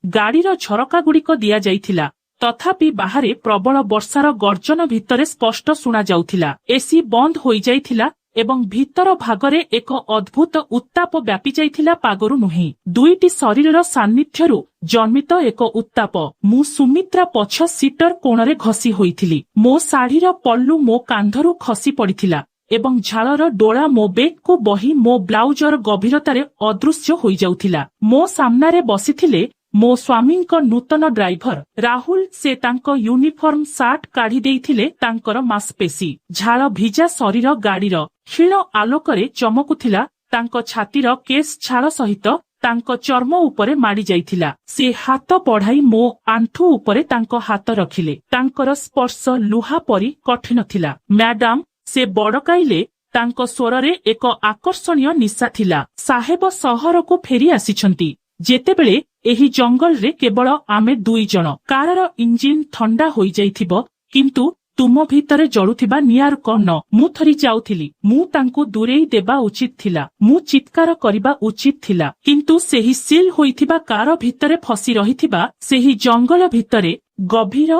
ଗାଡ଼ିର ଝରକାଗୁଡ଼ିକ ଦିଆଯାଇଥିଲା। ତଥାପି ବାହାରେ ପ୍ରବଳ ବର୍ଷାର ଗର୍ଜନ ଭିତରେ ସ୍ପଷ୍ଟ ଶୁଣାଯାଉଥିଲା। ଏସି ବନ୍ଦ ହୋଇଯାଇଥିଲା ଏବଂ ଭିତର ଭାଗରେ ଏକ ଅଦ୍ଭୁତ ଉତ୍ତାପ ବ୍ୟାପିଯାଇଥିଲା। ପାଗରୁ ନୁହେଁ, ଦୁଇଟି ଶରୀରର ସାନ୍ନିଧ୍ୟରୁ ଜନ୍ମିତ ଏକ ଉତ୍ତାପ। ମୁଁ ସୁମିତ୍ରା ପଛ ସିଟର କୋଣରେ ଘଷି ହୋଇଥିଲି। ମୋ ଶାଢ଼ୀର ପଲ୍ଲୁ ମୋ କାନ୍ଧରୁ ଖସି ପଡ଼ିଥିଲା ଏବଂ ଝାଳର ଡୋଳା ମୋ ବେକକୁ ବହି ମୋ ବ୍ଲାଉଜର ଗଭୀରତାରେ ଅଦୃଶ୍ୟ ହୋଇଯାଉଥିଲା। ମୋ ସାମ୍ନାରେ ବସିଥିଲେ ମୋ ସ୍ୱାମୀଙ୍କ ନୂତନ ଡ୍ରାଇଭର ରାହୁଲ। ସେ ତାଙ୍କ ୟୁନିଫର୍ମ ସାର୍ଟ କାଢି ଦେଇଥିଲେ। ତାଙ୍କର ମାଂସପେଶୀ ଝାଳ ଭିଜା ଶରୀର ଗାଡ଼ିର କ୍ଷୀଣ ଆଲୋକରେ ଚମକୁଥିଲା। ତାଙ୍କ ଛାତିର କେଶ୍ ଝାଳ ସହିତ ତାଙ୍କ ଚର୍ମ ଉପରେ ମାଡ଼ି ଯାଇଥିଲା। ସେ ହାତ ବଢ଼ାଇ ମୋ ଆଣ୍ଠୁ ଉପରେ ତାଙ୍କ ହାତ ରଖିଲେ। ତାଙ୍କର ସ୍ପର୍ଶ ଲୁହା ପରି କଠିନ ଥିଲା। ମ୍ୟାଡାମ, ସେ ବଡ଼କାଇଲେ। ତାଙ୍କ ସ୍ୱରରେ ଏକ ଆକର୍ଷଣୀୟ ନିଶା ଥିଲା। ସାହେବ ସହରକୁ ଫେରି ଆସିଛନ୍ତି। ଯେତେବେଳେ ଏହି ଜଙ୍ଗଲରେ କେବଳ ଆମେ ଦୁଇ ଜଣ। କାରର ଇଞ୍ଜିନ ଥଣ୍ଡା ହୋଇଯାଇଥିବ, କିନ୍ତୁ ତୁମ ଭିତରେ ଜଳୁଥିବା ନିଆଁର କଣ ମୁଁ ଥରି ଯାଉଥିଲି। ମୁଁ ତାଙ୍କୁ ଦୂରେଇ ଦେବା ଉଚିତ ଥିଲା। ମୁଁ ଚିତ୍କାର କରିବା ଉଚିତ ଥିଲା। କିନ୍ତୁ ସେହି ସିଲ୍ ହୋଇଥିବା କାର ଭିତରେ ଫସି ରହିଥିବା ସେହି ଜଙ୍ଗଲ ଭିତରେ ଗଭୀର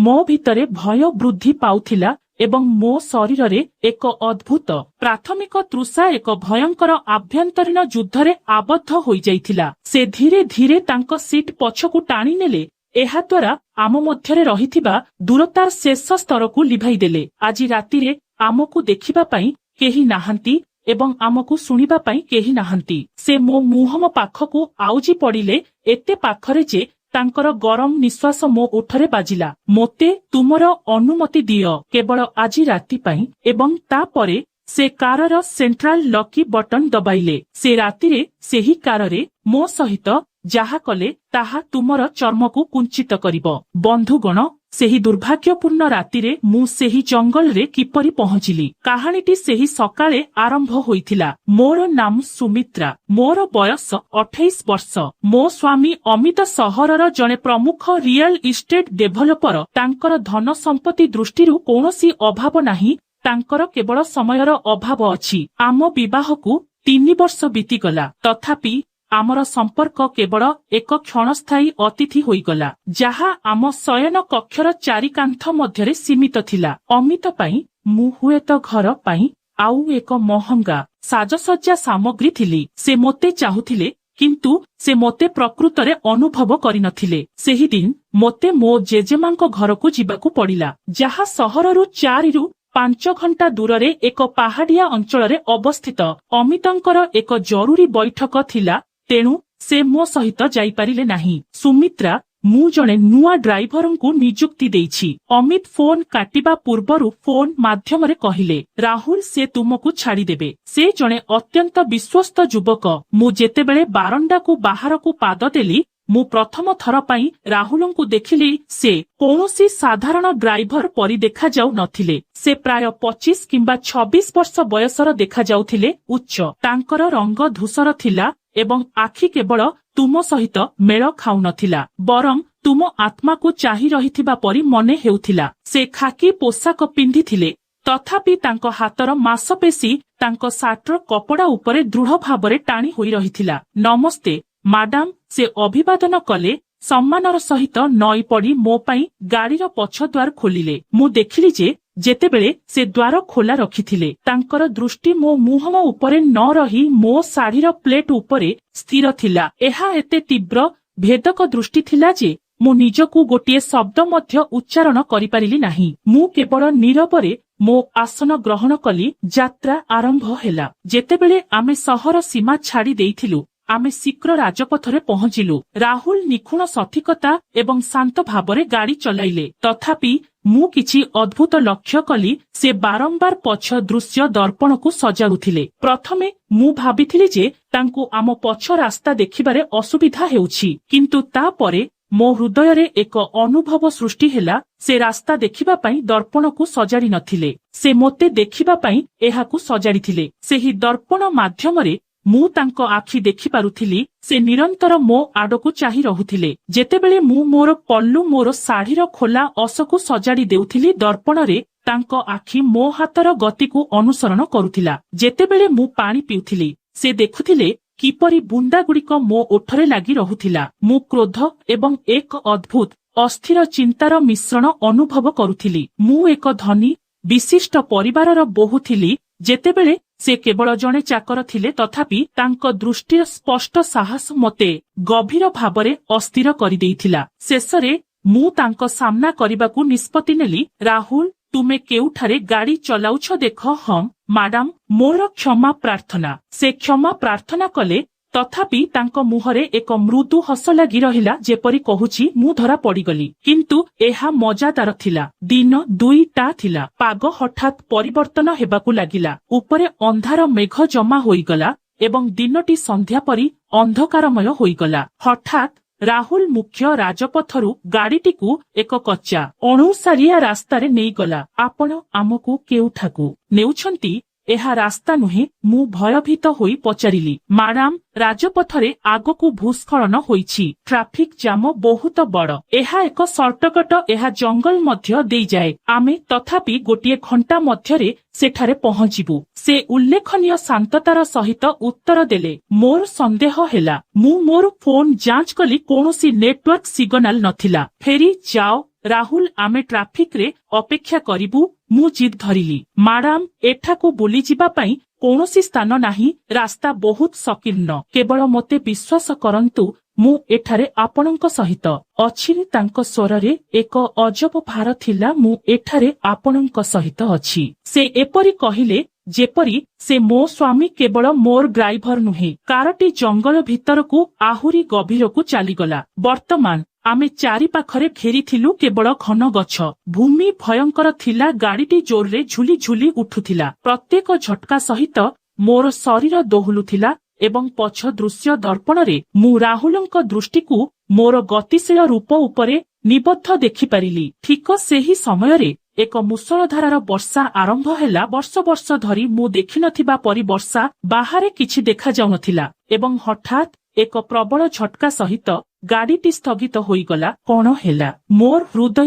ମୋ ଭିତରେ ଭୟ ବୃଦ୍ଧି ପାଉଥିଲା ଏବଂ ମୋ ଶରୀରରେ ଏକ ଅଦ୍ଭୁତ ପ୍ରାଥମିକ ତୃଷା ଏକ ଭୟଙ୍କର ଆଭ୍ୟନ୍ତରୀଣ ଯୁଦ୍ଧରେ ଆବଦ୍ଧ ହୋଇଯାଇଥିଲା। ସେ ଧୀରେ ଧୀରେ ତାଙ୍କ ସିଟ୍ ପଛକୁ ଟାଣିନେଲେ। ଏହାଦ୍ୱାରା ଆମ ମଧ୍ୟରେ ରହିଥିବା ଦୂରତାର ଶେଷ ସ୍ତରକୁ ଲିଭାଇଦେଲେ। ଆଜି ରାତିରେ ଆମକୁ ଦେଖିବା ପାଇଁ କେହି ନାହାନ୍ତି ଏବଂ ଆମକୁ ଶୁଣିବା ପାଇଁ କେହି ନାହାନ୍ତି। ସେ ମୋ ମୁହଁ ପାଖକୁ ଆଉଜି ପଡ଼ିଲେ, ଏତେ ପାଖରେ ଯେ ତାଙ୍କର ଗରମ ନିଶ୍ୱାସ ମୋ ଓଠରେ ବାଜିଲା। ମୋତେ ତୁମର ଅନୁମତି ଦିଅ, କେବଳ ଆଜି ରାତି ପାଇଁ। ଏବଂ ତାପରେ ସେ କାରର ସେଣ୍ଟ୍ରାଲ ଲକି ବଟନ ଦବାଇଲେ। ସେ ରାତିରେ ସେହି କାରରେ ମୋ ସହିତ ଯାହା କଲେ ତାହା ତୁମର ଚର୍ମକୁ କୁଞ୍ଚିତ କରିବ। ବନ୍ଧୁଗଣ, ସେହି ଦୁର୍ଭାଗ୍ୟପୂର୍ଣ୍ଣ ରାତିରେ ମୁଁ ସେହି ଜଙ୍ଗଲରେ କିପରି ପହଞ୍ଚିଲି? କାହାଣୀଟି ସେହି ସକାଳେ ଆରମ୍ଭ ହୋଇଥିଲା। ମୋର ନାମ ସୁମିତ୍ରା। ମୋର ବୟସ 28 ବର୍ଷ। ମୋ ସ୍ୱାମୀ ଅମିତ ସହରର ଜଣେ ପ୍ରମୁଖ ରିଅଲ ଇଷ୍ଟେଟ ଡେଭଲପର। ତାଙ୍କର ଧନ ସମ୍ପତ୍ତି ଦୃଷ୍ଟିରୁ କୌଣସି ଅଭାବ ନାହିଁ। ତାଙ୍କର କେବଳ ସମୟର ଅଭାବ ଅଛି। ଆମ ବିବାହକୁ 3 ବର୍ଷ ବିତିଗଲା। ତଥାପି ଆମର ସମ୍ପର୍କ କେବଳ ଏକ କ୍ଷଣସ୍ଥାୟୀ ଅତିଥି ହୋଇଗଲା, ଯାହା ଆମ ଶୟନ କକ୍ଷର ଚାରି କାନ୍ଥ ମଧ୍ୟରେ ସୀମିତ ଥିଲା। ଅମିତ ପାଇଁ ମୁଁ ହୁଏତ ଘର ପାଇଁ ଆଉ ଏକ ମହଙ୍ଗା ସାଜସଜ୍ଜା ସାମଗ୍ରୀ ଥିଲି। ସେ ମୋତେ ଚାହୁଁଥିଲେ, କିନ୍ତୁ ସେ ମୋତେ ପ୍ରକୃତରେ ଅନୁଭବ କରିନଥିଲେ। ସେହିଦିନ ମୋତେ ମୋ ଜେଜେମାଙ୍କ ଘରକୁ ଯିବାକୁ ପଡ଼ିଲା, ଯାହା ସହରରୁ 4 ରୁ 5 ଘଣ୍ଟା ଦୂରରେ ଏକ ପାହାଡ଼ିଆ ଅଞ୍ଚଳରେ ଅବସ୍ଥିତ। ଅମିତଙ୍କର ଏକ ଜରୁରୀ ବୈଠକ ଥିଲା, ତେଣୁ ସେ ମୋ ସହିତ ଯାଇପାରିଲେ ନାହିଁ। ସୁମିତ୍ରା, ମୁଁ ଜଣେ ନୂଆ ଡ୍ରାଇଭରଙ୍କୁ ନିଯୁକ୍ତି ଦେଇଛି। ଅମିତ ଫୋନ କାଟିବା ପୂର୍ବରୁ ଫୋନ ମାଧ୍ୟମରେ କହିଲେ, ରାହୁଲ ସେ ତୁମକୁ ଛାଡ଼ିଦେବେ। ସେ ଜଣେ ଅତ୍ୟନ୍ତ ବିଶ୍ୱସ୍ତ ଯୁବକ। ମୁଁ ଯେତେବେଳେ ବାରଣ୍ଡାକୁ ବାହାରକୁ ପାଦ ଦେଲି, ମୁଁ ପ୍ରଥମ ଥର ପାଇଁ ରାହୁଲଙ୍କୁ ଦେଖିଲି। ସେ କୌଣସି ସାଧାରଣ ଡ୍ରାଇଭର ପରି ଦେଖାଯାଉ ନଥିଲେ। ସେ ପ୍ରାୟ 25 କିମ୍ବା 26 ବର୍ଷ ବୟସର ଦେଖାଯାଉଥିଲେ। ଉଚ୍ଚ, ତାଙ୍କର ରଙ୍ଗ ଧୂସର ଥିଲା ଏବଂ ଆଖି କେବଳ ତୁମ ସହିତ ମେଳ ଖାଉନଥିଲା, ବରଂ ତୁମ ଆତ୍ମାକୁ ଚାହିଁ ରହିଥିବା ପରି ମନେ ହେଉଥିଲା। ସେ ଖାକି ପୋଷାକ ପିନ୍ଧିଥିଲେ, ତଥାପି ତାଙ୍କ ହାତର ମାଂସପେଶୀ ତାଙ୍କ ସାର୍ଟର କପଡ଼ା ଉପରେ ଦୃଢ଼ ଭାବରେ ଟାଣି ହୋଇ ରହିଥିଲା। ନମସ୍ତେ ମାଡାମ, ସେ ଅଭିବାଦନ କଲେ। ସମ୍ମାନର ସହିତ ନଈ ପଡ଼ି ମୋ ପାଇଁ ଗାଡ଼ିର ପଛ ଦ୍ୱାର ଖୋଲିଲେ। ମୁଁ ଦେଖିଲି ଯେ ଯେତେବେଳେ ସେ ଦ୍ୱାର ଖୋଲା ରଖିଥିଲେ, ତାଙ୍କର ଦୃଷ୍ଟି ମୋ ମୁହଁ ଉପରେ ନ ରହି ମୋ ଶାଢ଼ୀର ପ୍ଲେଟ ଉପରେ ସ୍ଥିର ଥିଲା। ଏହା ଏତେ ତୀବ୍ର ଭେଦକ ଦୃଷ୍ଟି ଥିଲା ଯେ ମୁଁ ନିଜକୁ ଗୋଟିଏ ଶବ୍ଦ ମଧ୍ୟ ଉଚ୍ଚାରଣ କରିପାରିଲି ନାହିଁ। ମୁଁ କେବଳ ନୀରବରେ ମୋ ଆସନ ଗ୍ରହଣ କଲି। ଯାତ୍ରା ଆରମ୍ଭ ହେଲା। ଯେତେବେଳେ ଆମେ ସହର ସୀମା ଛାଡ଼ି ଦେଇଥିଲୁ, ଆମେ ଶୀଘ୍ର ରାଜପଥରେ ପହଞ୍ଚିଲୁ। ରାହୁଲ ନିଖୁଣ ସଠିକତା ଏବଂ ଶାନ୍ତ ଭାବରେ ଗାଡ଼ି ଚଲାଇଲେ। ତଥାପି ମୁଁ କିଛି ଅଦ୍ଭୁତ ଲକ୍ଷ୍ୟ କଲି। ସେ ବାରମ୍ବାର ପଛ ଦୃଶ୍ୟ ଦର୍ପଣକୁ ସଜାଡୁଥିଲେ। ପ୍ରଥମେ ମୁଁ ଭାବିଥିଲି ଯେ ତାଙ୍କୁ ଆମ ପଛ ରାସ୍ତା ଦେଖିବାରେ ଅସୁବିଧା ହେଉଛି, କିନ୍ତୁ ତାପରେ ମୋ ହୃଦୟରେ ଏକ ଅନୁଭବ ସୃଷ୍ଟି ହେଲା। ସେ ରାସ୍ତା ଦେଖିବା ପାଇଁ ଦର୍ପଣକୁ ସଜାଡ଼ି ନଥିଲେ, ସେ ମୋତେ ଦେଖିବା ପାଇଁ ଏହାକୁ ସଜାଡ଼ିଥିଲେ। ସେହି ଦର୍ପଣ ମାଧ୍ୟମରେ ମୁଁ ତାଙ୍କ ଆଖି ଦେଖିପାରୁଥିଲି। ସେ ନିରନ୍ତର ମୋ ଆଡ଼କୁ ଚାହିଁ ରହୁଥିଲେ। ଯେତେବେଳେ ମୁଁ ମୋର ପଲ୍ଲୁ, ମୋର ଶାଢ଼ୀର ଖୋଲା ଅଶକୁ ସଜାଡ଼ି ଦେଉଥିଲି, ଦର୍ପଣରେ ତାଙ୍କ ଆଖି ମୋ ହାତର ଗତିକୁ ଅନୁସରଣ କରୁଥିଲା। ଯେତେବେଳେ ମୁଁ ପାଣି ପିଉଥିଲି, ସେ ଦେଖୁଥିଲେ କିପରି ବୁନ୍ଦାଗୁଡ଼ିକ ମୋ ଓଠରେ ଲାଗି ରହୁଥିଲା। ମୁଁ କ୍ରୋଧ ଏବଂ ଏକ ଅଦ୍ଭୁତ ଅସ୍ଥିର ଚିନ୍ତାର ମିଶ୍ରଣ ଅନୁଭବ କରୁଥିଲି। ମୁଁ ଏକ ଧନୀ ବିଶିଷ୍ଟ ପରିବାରର ବୋହୂ ଥିଲି। ଯେତେବେଳେ ସେ କେବଳ ଜଣେ ଚାକର ଥିଲେ, ତଥାପି ତାଙ୍କ ଦୃଷ୍ଟିର ସ୍ପଷ୍ଟ ସାହସ ମୋତେ ଗଭୀର ଭାବରେ ଅସ୍ଥିର କରିଦେଇଥିଲା। ଶେଷରେ ମୁଁ ତାଙ୍କ ସାମ୍ନା କରିବାକୁ ନିଷ୍ପତ୍ତି ନେଲି। ରାହୁଲ, ତୁମେ କେଉଁଠାରେ ଗାଡ଼ି ଚଲାଉଛ ଦେଖ। ହଁ ମ୍ୟାଡାମ, ମୋର କ୍ଷମା ପ୍ରାର୍ଥନା। ସେ କ୍ଷମା ପ୍ରାର୍ଥନା କଲେ, ତଥାପି ତାଙ୍କ ମୁହଁରେ ଏକ ମୃଦୁ ହସ ଲାଗି ରହିଲା, ଯେପରି କହୁଛି ମୁଁ ଧରା ପଡ଼ିଗଲି। କିନ୍ତୁ ଏହା ମଜାଦାର ଥିଲା। ଦିନ 2ଟା ଥିଲା। ପାଗ ହଠାତ୍ ପରିବର୍ତ୍ତନ ହେବାକୁ ଲାଗିଲା। ଉପରେ ଅନ୍ଧାର ମେଘ ଜମା ହୋଇଗଲା ଏବଂ ଦିନଟି ସନ୍ଧ୍ୟା ପରି ଅନ୍ଧକାରମୟ ହୋଇଗଲା। ହଠାତ୍ ରାହୁଲ ମୁଖ୍ୟ ରାଜପଥରୁ ଗାଡ଼ିଟିକୁ ଏକ କଚ୍ଚା ଅଣୁସାରିଆ ରାସ୍ତାରେ ନେଇଗଲା। ଆପଣ ଆମକୁ କେଉଁଠାକୁ ନେଉଛନ୍ତି? ଏହା ରାସ୍ତା ନୁହେଁ। ମୁଁ ଭୟଭୀତ ହୋଇ ପଚାରିଲି। ମ୍ୟାଡାମ, ରାଜପଥରେ ଆଗକୁ ଭୂସ୍ଖଳନ ହୋଇଛି। ଟ୍ରାଫିକ ଜାମ ବହୁତ ବଡ଼। ଏହା ଏକ ସର୍ଟକଟ। ଏହା ଜଙ୍ଗଲ ମଧ୍ୟ ଦେଇଯାଏ। ଆମେ ତଥାପି ଗୋଟିଏ ଘଣ୍ଟା ମଧ୍ୟରେ ସେଠାରେ ପହଞ୍ଚିବୁ। ସେ ଉଲ୍ଲେଖନୀୟ ଶାନ୍ତତାର ସହିତ ଉତ୍ତର ଦେଲେ। ମୋର ସନ୍ଦେହ ହେଲା। ମୁଁ ମୋର ଫୋନ ଯାଞ୍ଚ କଲି, କୌଣସି ନେଟୱାର୍କ ସିଗ୍ନାଲ ନଥିଲା। ଫେରି ଯାଅ ରାହୁଲ, ଆମେ ଟ୍ରାଫିକରେ ଅପେକ୍ଷା କରିବୁ। ମୁଁ ଜିଦ୍ ଧରିଲି। ମ୍ୟାଡାମ, ଏଠାକୁ ବୁଲିଯିବା ପାଇଁ କୌଣସି ସ୍ଥାନ ନାହିଁ। ରାସ୍ତା ବହୁତ ସଂକୀର୍ଣ୍ଣ। କେବଳ ମୋତେ ବିଶ୍ୱାସ କରନ୍ତୁ, ମୁଁ ଏଠାରେ ଆପଣଙ୍କ ସହିତ ଅଛି। ତାଙ୍କ ସ୍ୱରରେ ଏକ ଅଜବ ଭାର ଥିଲା। ମୁଁ ଏଠାରେ ଆପଣଙ୍କ ସହିତ ଅଛି। ସେ ଏପରି କହିଲେ ଯେପରି ସେ ମୋ ସ୍ୱାମୀ କେବଳ ମୋର ଡ୍ରାଇଭର ନୁହେଁ। କାରଟି ଜଙ୍ଗଲ ଭିତରକୁ ଆହୁରି ଗଭୀରକୁ ଚାଲିଗଲା। ବର୍ତ୍ତମାନ ଆମେ ଚାରିପାଖରେ ଘେରିଥିଲୁ କେବଳ ଘନ ଗଛ। ଭୂମି ଭୟଙ୍କର ଥିଲା। ଗାଡ଼ିଟି ଜୋରରେ ଝୁଲି ଝୁଲି ଉଠୁଥିଲା। ପ୍ରତ୍ୟେକ ଝଟକା ସହିତ ମୋର ଶରୀର ଦୋହଲୁଥିଲା ଏବଂ ପଛ ଦୃଶ୍ୟ ଦର୍ପଣରେ ମୁଁ ରାହୁଲଙ୍କ ଦୃଷ୍ଟିକୁ ମୋର ଗତିଶୀଳ ରୂପ ଉପରେ ନିବଦ୍ଧ ଦେଖିପାରିଲି। ଠିକ ସେହି ସମୟରେ ଏକ ମୂଷଳଧାରାର ବର୍ଷା ଆରମ୍ଭ ହେଲା। ବର୍ଷ ବର୍ଷ ଧରି ମୁଁ ଦେଖିନଥିବା ପରି ବର୍ଷା। ବାହାରେ କିଛି ଦେଖାଯାଉନଥିଲା ଏବଂ ହଠାତ୍ ଏକ ପ୍ରବଳ ଝଟକା ସହିତ ଗାଡ଼ିଟି ସ୍ଥଗିତ ହୋଇଗଲା। କଣ ହେଲା? ମୋର ହୃଦୟ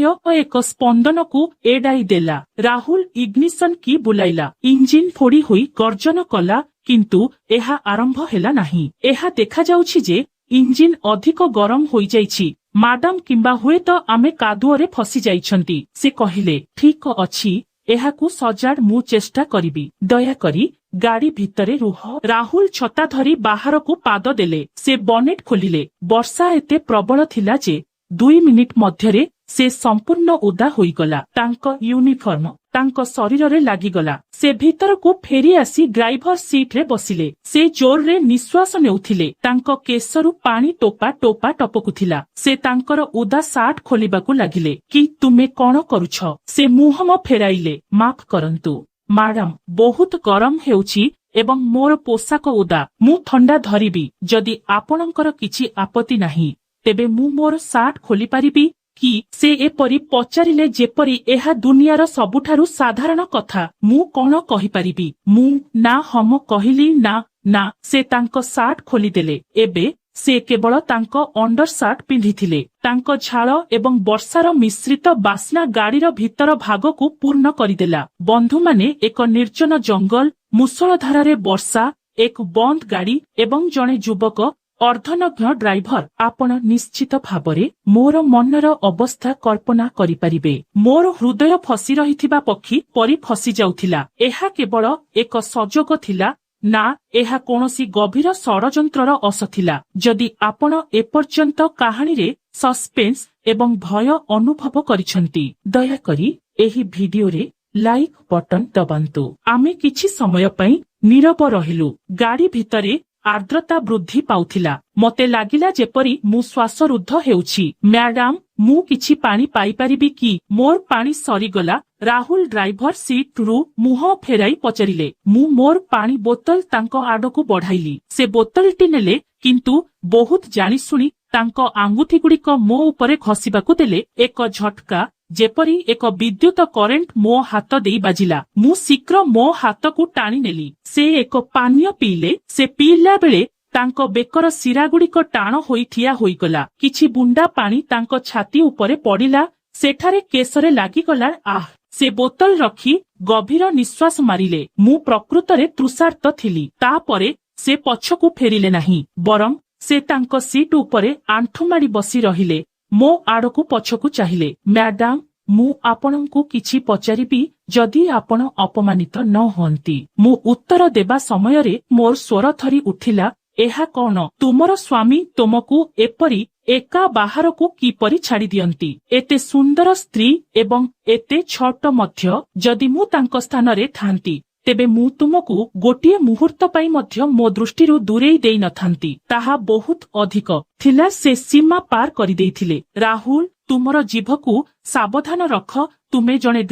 ଏକ ସ୍ପନ୍ଦନକୁ ଏଡ଼ାଇ ଦେଲା। ରାହୁଲ ଇଗ୍ନିସନ କି ବୁଲାଇଲା। ଇଞ୍ଜିନ ଫୋଡ଼ି ହୋଇ ଗର୍ଜନ କଲା, କିନ୍ତୁ ଏହା ଆରମ୍ଭ ହେଲା ନାହିଁ। ଏହା ଦେଖାଯାଉଛି ଯେ ଇଞ୍ଜିନ ଅଧିକ ଗରମ ହୋଇଯାଇଛି ମ୍ୟାଡାମ, କିମ୍ବା ହୁଏତ ଆମେ କାଦୁଅରେ ଫସି ଯାଇଛନ୍ତି। ସେ କହିଲେ, ଠିକ ଅଛି, ଏହାକୁ ସଜାଡ। ମୁଁ ଚେଷ୍ଟା କରିବି। ଦୟାକରି ଗାଡ଼ି ଭିତରେ ରୁହ। ରାହୁଲ ଛତା ଧରି ବାହାରକୁ ପାଦ ଦେଲେ। ସେ ବନେଟ୍ ଖୋଲିଲେ। ବର୍ଷା ଏତେ ପ୍ରବଳ ଥିଲା ଯେ 2 ମିନିଟ୍ ମଧ୍ୟରେ ସେ ସମ୍ପୂର୍ଣ୍ଣ ଓଦା ହୋଇଗଲା। ତାଙ୍କ ୟୁନିଫର୍ମ ତାଙ୍କ ଶରୀରରେ ଲାଗିଗଲା। ସେ ଭିତରକୁ ଫେରି ଆସି ଡ୍ରାଇଭର ସିଟ୍ରେ ବସିଲେ। ସେ ଜୋରରେ ନିଶ୍ୱାସ ନେଉଥିଲେ। ତାଙ୍କ କେଶରୁ ପାଣି ଟୋପା ଟୋପା ଟପକୁଥିଲା। ସେ ତାଙ୍କର ଓଦା ସାର୍ଟ ଖୋଲିବାକୁ ଲାଗିଲେ। କି ତୁମେ କଣ କରୁଛ? ସେ ମୁହଁ ଫେରାଇଲେ। ମାଫ କରନ୍ତୁ ମ୍ୟାଡାମ, ବହୁତ ଗରମ ହେଉଛି ଏବଂ ମୋର ପୋଷାକ ଓଦା। ମୁଁ ଥଣ୍ଡା ଧରିବି। ଯଦି ଆପଣଙ୍କର କିଛି ଆପତ୍ତି ନାହିଁ, ତେବେ ମୁଁ ମୋର ସାର୍ଟ ଖୋଲିପାରିବି କି? ସେ ଏପରି ପଚାରିଲେ ଯେପରି ଏହା ଦୁନିଆର ସବୁଠାରୁ ସାଧାରଣ କଥା। ମୁଁ କଣ କହିପାରିବି? ମୁଁ ନା ହମ କହିଲି। ନା ନା। ସେ ତାଙ୍କ ସାର୍ଟ ଖୋଲିଦେଲେ। ଏବେ ସେ କେବଳ ତାଙ୍କ ଅଣ୍ଡର ସାର୍ଟ ପିନ୍ଧିଥିଲେ। ତାଙ୍କ ଝାଳ ଏବଂ ବର୍ଷାର ମିଶ୍ରିତ ବାସ୍ନା ଗାଡ଼ିର ଭିତର ଭାଗକୁ ପୂର୍ଣ୍ଣ କରିଦେଲା। ବନ୍ଧୁମାନେ, ଏକ ନିର୍ଜନ ଜଙ୍ଗଲ, ମୂଷଳଧାରାରେ ବର୍ଷା, ଏକ ବନ୍ଦ ଗାଡ଼ି ଏବଂ ଜଣେ ଯୁବକ ଅର୍ଦ୍ଧନଗ୍ନ ଡ୍ରାଇଭର। ଆପଣ ନିଶ୍ଚିତ ଭାବରେ ମୋର ମନର ଅବସ୍ଥା କଳ୍ପନା କରିପାରିବେ। ମୋର ହୃଦୟ ଫସି ରହିଥିବା ପକ୍ଷୀ ପରି ଫସି ଯାଉଥିଲା। ଏହା କେବଳ ଏକ ସଂଯୋଗ ଥିଲା ନା, ଏହା କୌଣସି ଗଭୀର ଷଡ଼ଯନ୍ତ୍ରର ଅଂଶ ଥିଲା। ଯଦି ଆପଣ ଏପର୍ଯ୍ୟନ୍ତ କାହାଣୀରେ ସସ୍ପେନ୍ସ ଏବଂ ଭୟ ଅନୁଭବ କରିଛନ୍ତି, ଦୟାକରି ଏହି ଭିଡିଓରେ ଲାଇକ୍ ବଟନ ଦବାନ୍ତୁ। ଆମେ କିଛି ସମୟ ପାଇଁ ନୀରବ ରହିଲୁ। ଗାଡ଼ି ଭିତରେ ଆର୍ଦ୍ରତା ବୃଦ୍ଧି ପାଉଥିଲା। ମୋତେ ଲାଗିଲା ଯେପରି ମୁଁ ଶ୍ୱାସରୁଦ୍ଧ ହେଉଛି। ମ୍ୟାଡାମ, ମୁଁ କିଛି ପାଣି ପାଇପାରିବି କି? ମୋର ପାଣି ସରିଗଲା। ରାହୁଲ ଡ୍ରାଇଭର ସିଟ୍ରୁ ମୁହଁ ଫେରାଇ ପଚାରିଲେ। ମୁଁ ମୋର ପାଣି ବୋତଲ ତାଙ୍କ ଆଡ଼କୁ ବଢ଼ାଇଲି। ସେ ବୋତଲଟି ନେଲେ, କିନ୍ତୁ ବହୁତ ଜାଣିଶୁଣି ତାଙ୍କ ଆଙ୍ଗୁଠିଗୁଡ଼ିକ ମୋ ଉପରେ ଘଷିବାକୁ ଦେଲେ। ଏକ ଝଟକା, ଯେପରି ଏକ ବିଦ୍ୟୁତ କରେଣ୍ଟ ମୋ ହାତ ଦେଇ ବାଜିଲା। ମୁଁ ଶୀଘ୍ର ମୋ ହାତକୁ ଟାଣି ନେଲି। ସେ ଏକ ପାନୀୟ ପିଇଲେ। ସେ ପିଇଲା ବେଳେ ତାଙ୍କ ବେକର ଶିରାଗୁଡ଼ିକ ଟାଣ ହୋଇ ଠିଆ ହୋଇଗଲା। କିଛି ବୁନ୍ଦା ପାଣି ତାଙ୍କ ଛାତି ଉପରେ ପଡ଼ିଲା। ସେଠାରେ କେଶରେ ଲାଗିଗଲା। ଆଃ! ସେ ବୋତଲ ରଖି ଗଭୀର ନିଶ୍ୱାସ ମାରିଲେ। ମୁଁ ପ୍ରକୃତରେ ତୃଷାର୍ତ୍ତ ଥିଲି। ତାପରେ ସେ ପଛକୁ ଫେରିଲେ ନାହିଁ, ବରଂ ସେ ତାଙ୍କ ସିଟ୍ ଉପରେ ଆଣ୍ଠୁମାଡ଼ି ବସି ରହିଲେ। ମୋ ଆଡ଼କୁ ପଛକୁ ଚାହିଁଲେ। ମ୍ୟାଡାମ, ମୁଁ ଆପଣଙ୍କୁ କିଛି ପଚାରିବି ଯଦି ଆପଣ ଅପମାନିତ ନ ହୁଅନ୍ତି। ମୁଁ ଉତ୍ତର ଦେବା ସମୟରେ ମୋର ସ୍ୱର ଥରି ଉଠିଲା। ଏହା କଣ? ତୁମର ସ୍ୱାମୀ ତୁମକୁ ଏପରି ଏକା ବାହାରକୁ କିପରି ଛାଡ଼ି ଦିଅନ୍ତି? ଏତେ ସୁନ୍ଦର ସ୍ତ୍ରୀ ଏବଂ ଏତେ ଛୋଟ ମଧ୍ୟ। ଯଦି ମୁଁ ତାଙ୍କ ସ୍ଥାନରେ ଥାନ୍ତି ତେବେ ମୁଁ ତୁମକୁ ଗୋଟିଏ ମୁହୂର୍ତ୍ତ ପାଇଁ ମଧ୍ୟ ମୋ ଦୃଷ୍ଟିରୁ ଦୂରେଇ ଦେଇ ନଥାନ୍ତି। ତାହା ବହୁତ ଅଧିକ ଥିଲା। ସେ ସୀମା ପାର କରିଦେଇଥିଲେ। ରାହୁଲ, ତୁମର ଜିଭକୁ ସାବଧାନ ରଖ। ତୁମେ ଜଣେ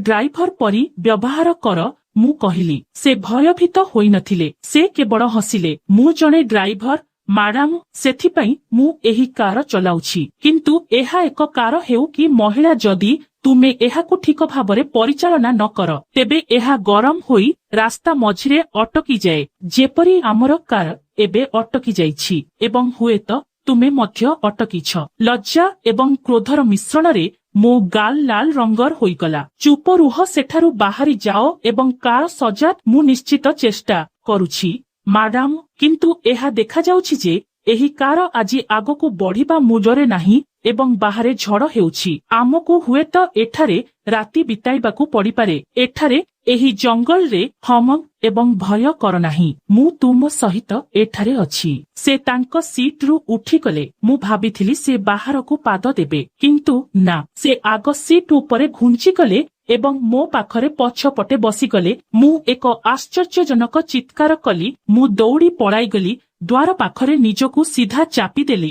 ଡ୍ରାଇଭର ପରି ବ୍ୟବହାର କର। ମୁଁ କହିଲି। ସେ ଭୟଭୀତ ହୋଇନଥିଲେ, ସେ କେବଳ ହସିଲେ। ମୁଁ ଜଣେ ଡ୍ରାଇଭର ମ୍ୟାଡାମ, ସେଥିପାଇଁ ମୁଁ ଏହି କାର ଚଲାଉଛି। କିନ୍ତୁ ଏହା ଏକ କାର ହେଉ କି ମହିଳା, ଯଦି ତୁମେ ଏହାକୁ ଠିକ ଭାବରେ ପରିଚାଳନା ନ କର ତେବେ ଏହା ଗରମ ହୋଇ ରାସ୍ତା ମଝିରେ ଅଟକିଯାଏ, ଯେପରି ଆମର କାର ଏବେ ଅଟକି ଯାଇଛି ଏବଂ ହୁଏତ ତୁମେ ମଧ୍ୟ ଅଟକିଛ। ଲଜ୍ଜା ଏବଂ କ୍ରୋଧର ମିଶ୍ରଣରେ ମୋ ଗାଲ ଲାଲ ରଙ୍ଗର ହୋଇଗଲା। ଚୁପ ରୁହ, ସେଠାରୁ ବାହାରି ଯାଅ ଏବଂ କାର ସଜାତ। ମୁଁ ନିଶ୍ଚିତ ଚେଷ୍ଟା କରୁଛି ମ୍ୟାଡାମ, କିନ୍ତୁ ଏହା ଦେଖାଯାଉଛି ଯେ ଏହି କାର ଆଜି ଆଗକୁ ବଢିବା ମୁଜରେ ନାହିଁ ଏବଂ ବାହାରେ ଝଡ଼ ହେଉଛି। ଆମକୁ ହୁଏତ ଏଠାରେ ରାତି ବିତାଇବାକୁ ପଡ଼ିପାରେ। ଏଠାରେ ଏହି ଜଙ୍ଗଲରେ ହମ ଏବଂ ଭୟ କର ନାହିଁ। ମୁଁ ତୁମ ସହିତ ଏଠାରେ ଅଛି। ସେ ତାଙ୍କ ସିଟ୍ରୁ ଉଠିଗଲେ। ମୁଁ ଭାବିଥିଲି ସେ ବାହାରକୁ ପାଦ ଦେବେ, କିନ୍ତୁ ନା, ସେ ଆଗ ସିଟ୍ ଉପରେ ଘୁଞ୍ଚିଗଲେ ଏବଂ ମୋ ପାଖରେ ପଛପଟେ ବସିଗଲେ। ମୁଁ ଏକ ଆଶ୍ଚର୍ଯ୍ୟଜନକ ଚିତ୍କାର କଲି। ମୁଁ ଦୌଡ଼ି ପଳାଇଗଲି। ଦ୍ୱାର ପାଖରେ ନିଜକୁ ସିଧା ଚାପିଦେଲି।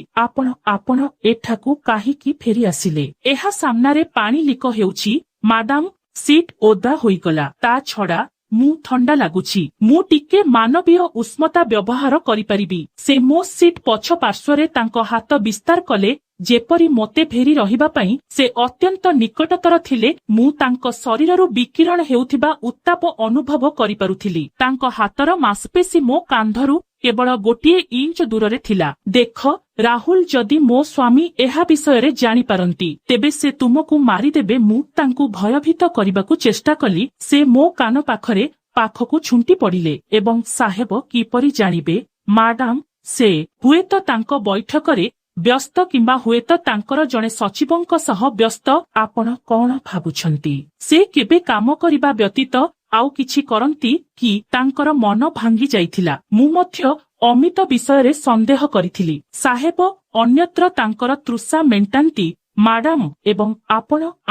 ଆପଣ ଏଠାକୁ କାହିଁକି ଫେରି ଆସିଲେ? ଏହା ସାମ୍ନାରେ ପାଣି ଲିକ ହେଉଛି ମ୍ୟାଡାମ। ସିଟ୍ ଓଦା ହୋଇଗଲା। ତା ଛଡା ମୁଁ ଥଣ୍ଡା ଲାଗୁଛି। ମୁଁ ଟିକେ ମାନବୀୟ ଉଷ୍ମତା ବ୍ୟବହାର କରିପାରିବି? ସେ ମୋ ସିଟ୍ ପଛ ପାର୍ଶ୍ୱରେ ତାଙ୍କ ହାତ ବିସ୍ତାର କଲେ, ଯେପରି ମୋତେ ଘେରି ରହିବା ପାଇଁ ସେ ଅତ୍ୟନ୍ତ ନିକଟତର ଥିଲେ। ମୁଁ ତାଙ୍କ ଶରୀରରୁ ବିକିରଣ ହେଉଥିବା ଉତ୍ତାପ ଅନୁଭବ କରିପାରୁଥିଲି। ତାଙ୍କ ହାତର ମାଂସପେଶୀ ମୋ କାନ୍ଧରୁ କେବଳ ଗୋଟିଏ ଇଞ୍ଚ ଦୂରରେ ଥିଲା। ଦେଖ ରାହୁଲ, ଯଦି ମୋ ସ୍ୱାମୀ ଏହା ବିଷୟରେ ଜାଣିପାରନ୍ତି ତେବେ ସେ ତୁମକୁ ମାରିଦେବେ। ମୁଁ ତାଙ୍କୁ ଭୟଭୀତ କରିବାକୁ ଚେଷ୍ଟା କଲି। ସେ ମୋ କାନ ପାଖକୁ ଝୁଣ୍ଟି ପଡ଼ିଲେ। ଏବଂ ସାହେବ କିପରି ଜାଣିବେ ମ୍ୟାଡାମ? ସେ ହୁଏତ ତାଙ୍କ ବୈଠକରେ ବ୍ୟସ୍ତ କିମ୍ବା ହୁଏତ ତାଙ୍କର ଜଣେ ସଚିବଙ୍କ ସହ ବ୍ୟସ୍ତ। ଆପଣ କଣ ଭାବୁଛନ୍ତି ସେ କେବେ କାମ କରିବା ବ୍ୟତୀତ ଆଉ କିଛି କରନ୍ତି କି? ତାଙ୍କର ମନ ଭାଙ୍ଗି ଯାଇଥିଲା। ମୁଁ ମଧ୍ୟ ଅମିତ ବିଷୟରେ ସନ୍ଦେହ କରିଥିଲି। ସାହେବ ଅନ୍ୟତ୍ର ତାଙ୍କର ତୃଷା ମେଣ୍ଟାନ୍ତି ମ୍ୟାଡାମ, ଏବଂ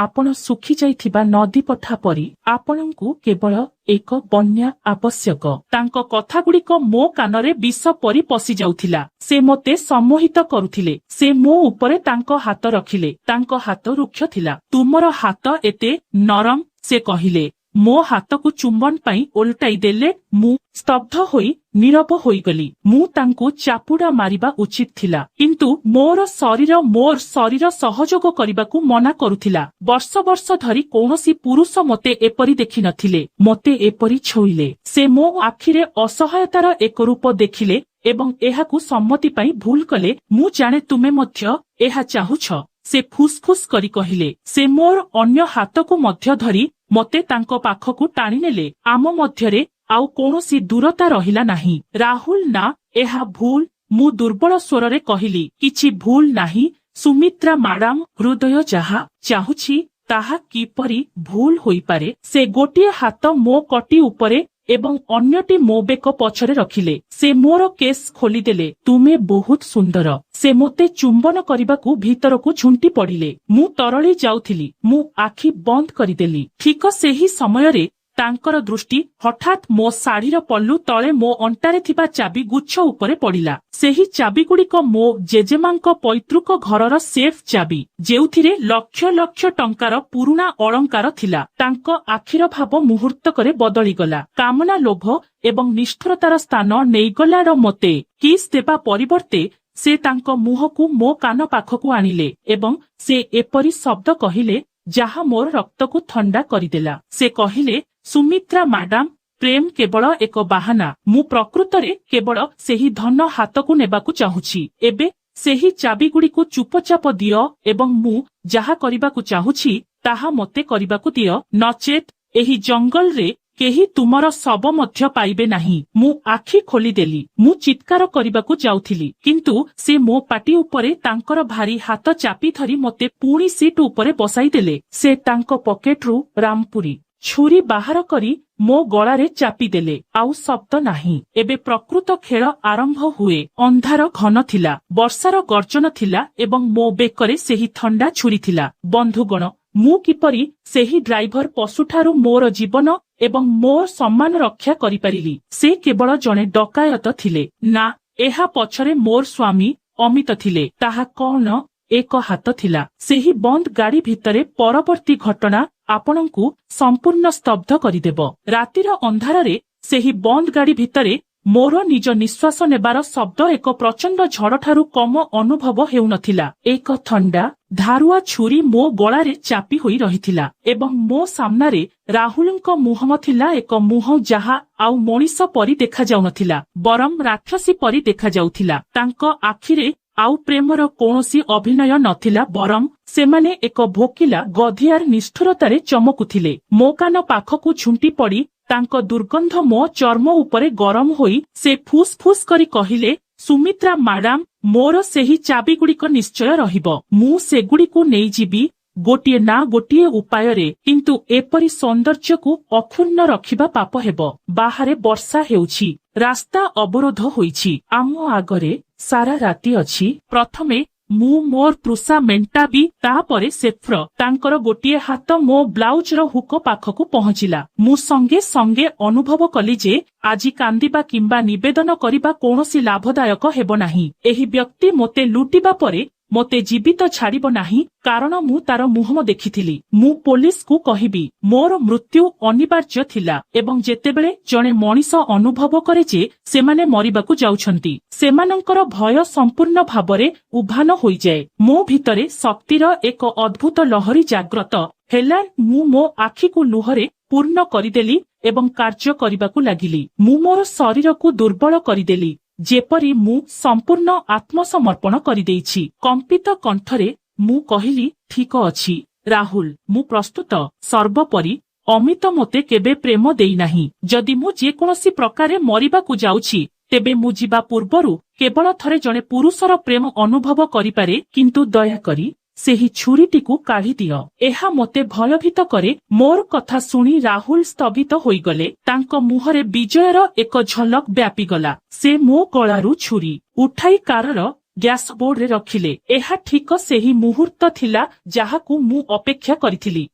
ଆପଣ ଶୁଖିଯାଇଥିବା ନଦୀପଠା ପରି। ଆପଣଙ୍କୁ କେବଳ ଏକ ବନ୍ୟା ଆବଶ୍ୟକ। ତାଙ୍କ କଥାଗୁଡ଼ିକ ମୋ କାନରେ ବିଷ ପରି ପଶି ଯାଉଥିଲା। ସେ ମୋତେ ସମ୍ମୋହିତ କରୁଥିଲେ। ସେ ମୋ ଉପରେ ତାଙ୍କ ହାତ ରଖିଲେ। ତାଙ୍କ ହାତ ରୁକ୍ଷ ଥିଲା। ତୁମର ହାତ ଏତେ ନରମ, ସେ କହିଲେ। ମୋ ହାତକୁ ଚୁମ୍ବନ ପାଇଁ ଓଲଟାଇ ଦେଲେ। ମୁଁ ସ୍ତବ୍ଧ ହୋଇ ନୀରବ ହୋଇଗଲି। ମୁଁ ତାଙ୍କୁ ଚାପୁଡା ମାରିବା ଉଚିତ ଥିଲା, କିନ୍ତୁ ମୋର ଶରୀର ସହଯୋଗ କରିବାକୁ ମନା କରୁଥିଲା। ବର୍ଷ ବର୍ଷ ଧରି କୌଣସି ପୁରୁଷ ମୋତେ ଏପରି ଦେଖିନଥିଲେ, ମୋତେ ଏପରି ଛୁଇଁଲେ। ସେ ମୋ ଆଖିରେ ଅସହାୟତାର ଏକ ରୂପ ଦେଖିଲେ ଏବଂ ଏହାକୁ ସମ୍ମତି ପାଇଁ ଭୁଲ କଲେ। ମୁଁ ଜାଣେ ତୁମେ ମଧ୍ୟ ଏହା ଚାହୁଁଛ, ସେ ଫୁସଫୁସ କରି କହିଲେ। ସେ ମୋର ଅନ୍ୟ ହାତକୁ ମଧ୍ୟ ଧରି ମୋତେ ତାଙ୍କ ପାଖକୁ ଟାଣିନେଲେ। ଆମ ମଧ୍ୟରେ ଆଉ କୌଣସି ଦୂରତା ରହିଲା ନାହିଁ। ରାହୁଲ, ନା, ଏହା ଭୁଲ। ମୁଁ ଦୁର୍ବଳ ସ୍ୱରରେ କହିଲି। କିଛି ଭୁଲ ନାହିଁ ସୁମିତ୍ରା ମ୍ୟାଡାମ। ହୃଦୟ ଯାହା ଚାହୁଁଛି ତାହା କିପରି ଭୁଲ ହୋଇପାରେ? ସେ ଗୋଟିଏ ହାତ ମୋ କଟି ଉପରେ ଏବଂ ଅନ୍ୟଟି ମୋ ବେକ ପଛରେ ରଖିଲେ। ସେ ମୋର କେସ୍ ଖୋଲିଦେଲେ। ତୁମେ ବହୁତ ସୁନ୍ଦର। ସେ ମୋତେ ଚୁମ୍ବନ କରିବାକୁ ଭିତରକୁ ଝୁଣ୍ଟି ପଡ଼ିଲେ। ମୁଁ ତରଳି ଯାଉଥିଲି। ମୁଁ ଆଖି ବନ୍ଦ କରିଦେଲି। ଠିକ ସେହି ସମୟରେ ତାଙ୍କର ଦୃଷ୍ଟି ହଠାତ୍ ମୋ ଶାଢ଼ୀର ପଲ୍ଲୁ ତଳେ ମୋ ଅଣ୍ଟାରେ ଥିବା ଚାବି ଗୁଚ୍ଛ ଉପରେ ପଡ଼ିଲା। ସେହି ଚାବିଗୁଡ଼ିକ ମୋ ଜେଜେମାଙ୍କ ପୈତୃକ ଘରର ସେଫ୍ ଚାବି, ଯେଉଁଥିରେ ଲକ୍ଷ ଲକ୍ଷ ଟଙ୍କାର ପୁରୁଣା ଅଳଙ୍କାର ଥିଲା। ତାଙ୍କ ଆଖିର ଭାବ ମୁହୂର୍ତ୍ତକରେ ବଦଳିଗଲା। କାମନା, ଲୋଭ ଏବଂ ନିଷ୍ଠୁରତାର ସ୍ଥାନ ନେଇଗଲାର ମୋତେ କିସ୍ ଦେବା ପରିବର୍ତ୍ତେ ସେ ତାଙ୍କ ମୁହଁକୁ ମୋ କାନ ପାଖକୁ ଆଣିଲେ ଏବଂ ସେ ଏପରି ଶବ୍ଦ କହିଲେ ଯାହା ମୋର ରକ୍ତକୁ ଥଣ୍ଡା କରିଦେଲା। ସେ କହିଲେ, ସୁମିତ୍ରା ମ୍ୟାଡାମ, ପ୍ରେମ କେବଳ ଏକ ବାହାନା। ମୁଁ ପ୍ରକୃତରେ କେବଳ ସେହି ଧନ ହାତକୁ ନେବାକୁ ଚାହୁଁଛି। ଏବେ ସେହି ଚାବିଗୁଡ଼ିକୁ ଚୁପଚାପ ଦିଅ ଏବଂ ମୁଁ ଯାହା କରିବାକୁ ଚାହୁଁଛି ତାହା ମୋତେ କରିବାକୁ ଦିଅ। ନଚେତ୍ ଏହି ଜଙ୍ଗଲରେ କେହି ତୁମର ଶବ ମଧ୍ୟ ପାଇବେ ନାହିଁ। ମୁଁ ଆଖି ଖୋଲିଦେଲି। ମୁଁ ଚିତ୍କାର କରିବାକୁ ଯାଉଥିଲି, କିନ୍ତୁ ସେ ମୋ ପାଟି ଉପରେ ତାଙ୍କର ଭାରି ହାତ ଚାପି ଧରି ମୋତେ ପୁଣି ସିଟ୍ ଉପରେ ବସାଇଦେଲେ। ସେ ତାଙ୍କ ପକେଟରୁ ରାମପୁରୀ ଛୁରୀ ବାହାର କରି ମୋ ଗଳାରେ ଚାପିଦେଲେ। ଆଉ ଶବ୍ଦ ନାହିଁ। ଏବେ ପ୍ରକୃତ ଖେଳ ଆରମ୍ଭ ହୁଏ। ଅନ୍ଧାର ଘନ ଥିଲା, ବର୍ଷାର ଗର୍ଜନ ଥିଲା ଏବଂ ମୋ ବେକରେ ସେହି ଥଣ୍ଡା ଛୁରୀ ଥିଲା। ବନ୍ଧୁଗଣ, ମୁଁ କିପରି ସେହି ଡ୍ରାଇଭର ପଶୁଠାରୁ ମୋର ଜୀବନ ଏବଂ ମୋ ସମ୍ମାନ ରକ୍ଷା କରିପାରିଲି? ସେ କେବଳ ଜଣେ ଡକାୟତ ଥିଲେ? ନା, ଏହା ପଛରେ ମୋର ସ୍ୱାମୀ ଅମିତ ଥିଲେ। ତାହା କଣ? ଏକ ହାତ ଥିଲା। ସେହି ବନ୍ଦ ଗାଡି ଭିତରେ ପରବର୍ତ୍ତୀ ଘଟଣା ଆପଣଙ୍କୁ ସମ୍ପୂର୍ଣ୍ଣ ସ୍ତବ୍ଧ କରିଦେବ। ରାତିର ଅନ୍ଧାରରେ ସେହି ବନ୍ଦ ଗାଡି ଭିତରେ ମୋର ନିଜ ନିଶ୍ୱାସ ନେବାର ଶବ୍ଦ ଏକ ପ୍ରଚଣ୍ଡ ଝଡ଼ଠାରୁ କମ ଅନୁଭବ ହେଉନଥିଲା। ଏକ ଥଣ୍ଡା ଧାରୁଆ ଛୁରୀ ମୋ ଗଳାରେ ଚାପି ହୋଇ ରହିଥିଲା ଏବଂ ମୋ ସାମ୍ନାରେ ରାହୁଲଙ୍କ ମୁହଁ ଥିଲା। ଏକ ମୁହଁ ଯାହା ଆଉ ମଣିଷ ପରି ଦେଖାଯାଉନଥିଲା, ବରଂ ରାକ୍ଷସୀ ପରି ଦେଖାଯାଉଥିଲା। ତାଙ୍କ ଆଖିରେ ଆଉ ପ୍ରେମର କୌଣସି ଅଭିନୟ ନଥିଲା, ବରଂ ସେମାନେ ଏକ ଭୋକିଲା ଗଧିଆର ନିଷ୍ଠୁରତାରେ ଚମକୁଥିଲେ। ମୋ କାନ ପାଖକୁ ଝୁଣ୍ଟି ପଡ଼ି ତାଙ୍କ ଦୁର୍ଗନ୍ଧ ମୋ ଚର୍ମ ଉପରେ ଗରମ ହୋଇ ସେ ଫୁସ୍ ଫୁସ୍ କରି କହିଲେ, ସୁମିତ୍ରା ମ୍ୟାଡାମ, ମୋର ସେହି ଚାବିଗୁଡ଼ିକ ନିଶ୍ଚୟ ରହିବ। ମୁଁ ସେଗୁଡ଼ିକୁ ନେଇଯିବି ଗୋଟିଏ ନା ଗୋଟିଏ ଉପାୟରେ, କିନ୍ତୁ ଏପରି ସୌନ୍ଦର୍ଯ୍ୟକୁ ଅକ୍ଷୁଣ୍ଣ ରଖିବା ପାପ ହେବ। ବାହାରେ ବର୍ଷା ହେଉଛି, ରାସ୍ତା ଅବରୋଧ ହୋଇଛି, ଆମ ଆଗରେ ସାରା ରାତି ଅଛି। ପ୍ରଥମେ ମୁଁ ମୋର ତୃଷା ମେଣ୍ଟାବି, ତାପରେ ସେଫ୍ର। ତାଙ୍କର ଗୋଟିଏ ହାତ ମୋ ବ୍ଲାଉଜର ହୁକ ପାଖକୁ ପହଞ୍ଚିଲା। ମୁଁ ସଙ୍ଗେ ସଙ୍ଗେ ଅନୁଭବ କଲି ଯେ ଆଜି କାନ୍ଦିବା କିମ୍ବା ନିବେଦନ କରିବା କୌଣସି ଲାଭଦାୟକ ହେବ ନାହିଁ। ଏହି ବ୍ୟକ୍ତି ମୋତେ ଲୁଟିବା ପରେ ମୋତେ ଜୀବିତ ଛାଡ଼ିବ ନାହିଁ, କାରଣ ମୁଁ ତାର ମୁହଁ ଦେଖିଥିଲି। ମୁଁ ପୋଲିସକୁ କହିବି, ମୋର ମୃତ୍ୟୁ ଅନିବାର୍ଯ୍ୟ ଥିଲା ଏବଂ ଯେତେବେଳେ ଜଣେ ମଣିଷ ଅନୁଭବ କରେ ଯେ ସେମାନେ ମରିବାକୁ ଯାଉଛନ୍ତି, ସେମାନଙ୍କର ଭୟ ସମ୍ପୂର୍ଣ୍ଣ ଭାବରେ ଉଭାନ ହୋଇଯାଏ। ମୋ ଭିତରେ ଶକ୍ତିର ଏକ ଅଦ୍ଭୁତ ଲହରୀ ଜାଗ୍ରତ ହେଲା। ମୁଁ ମୋ ଆଖିକୁ ଲୁହରେ ପୂର୍ଣ୍ଣ କରିଦେଲି ଏବଂ କାର୍ଯ୍ୟ କରିବାକୁ ଲାଗିଲି। ମୁଁ ମୋର ଶରୀରକୁ ଦୁର୍ବଳ କରିଦେଲି, ଯେପରି ମୁଁ ସମ୍ପୂର୍ଣ୍ଣ ଆତ୍ମସମର୍ପଣ କରିଦେଇଛି। କମ୍ପିତ କଣ୍ଠରେ ମୁଁ କହିଲି, ଠିକ ଅଛି ରାହୁଲ, ମୁଁ ପ୍ରସ୍ତୁତ। ସର୍ବୋପରି ଅମିତ ମୋତେ କେବେ ପ୍ରେମ ଦେଇନାହିଁ। ଯଦି ମୁଁ ଯେକୌଣସି ପ୍ରକାରେ ମରିବାକୁ ଯାଉଛି, ତେବେ ମୁଁ ଯିବା ପୂର୍ବରୁ କେବଳ ଥରେ ଜଣେ ପୁରୁଷର ପ୍ରେମ ଅନୁଭବ କରିପାରେ। କିନ୍ତୁ ଦୟାକରି ସେହି ଛୁରୀଟିକୁ କାଢ଼ିଦିଅ। ଏହା ମୋତେ ଭୟଭୀତ କରେ। ମୋର କଥା ଶୁଣି ରାହୁଲ ସ୍ତବିତ ହୋଇଗଲେ। ତାଙ୍କ ମୁହଁରେ ବିଜୟର ଏକ ଝଲକ ବ୍ୟାପିଗଲା। ସେ ମୋ ଗଳାରୁ ଛୁରୀ ଉଠାଇ କାରର ଡ୍ୟାସବୋର୍ଡରେ ରଖିଲେ। ଏହା ଠିକ ସେହି ମୁହୂର୍ତ୍ତ ଥିଲା ଯାହାକୁ ମୁଁ ଅପେକ୍ଷା କରିଥିଲି।